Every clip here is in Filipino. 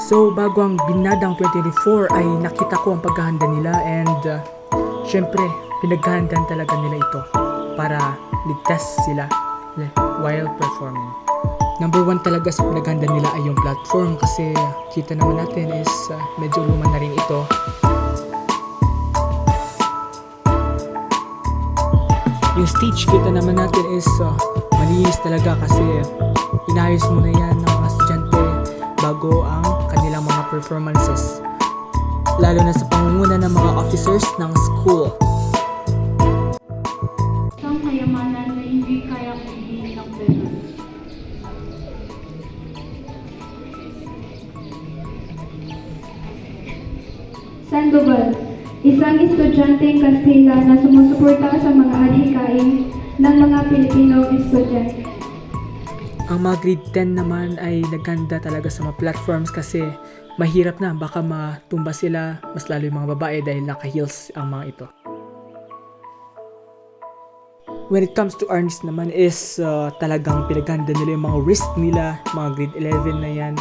So bago ang binadang 2024 ay nakita ko ang paghahanda nila and syempre pinaghahandaan talaga nila ito para ligtas sila while performing. Number 1 talaga sa pinaghanda nila ay yung platform kasi kita naman natin is medyo luma na rin ito. Yung stage kita naman natin is malinis talaga kasi inayos muna yan ng mga estudyante bago ang kanilang mga performances. Lalo na sa pangunguna ng mga officers ng school. Isang kayamanan na hindi kayang ibigin ng pera. Sandoval, isang estudyanteng Kastila na sumusuporta sa mga adhikain ng mga Pilipinong estudyante. Ang mga grade 10 naman ay naghanda talaga sa mga platforms kasi mahirap na baka matumba sila, mas lalo yung mga babae dahil naka-heels ang mga ito. When it comes to arms naman is talagang pinaghanda nila yung mga wrist nila, mga grade 11 na yan.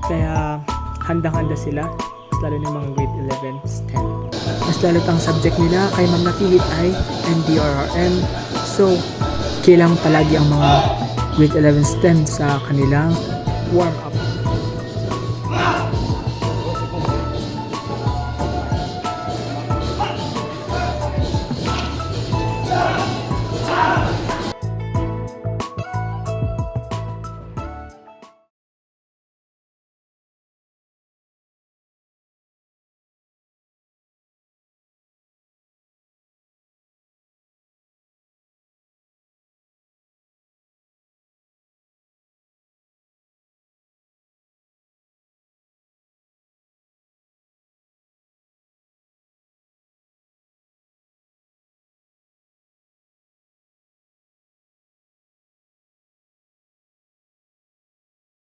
Kaya handang-handa sila, mas lalo yung mga grade 11, 10. Mas lalo ang subject nila kay Ma'am Nakihit ay NDRRM. So, kailangan palagi ang mga grade 11 STEM sa kanilang warm-up.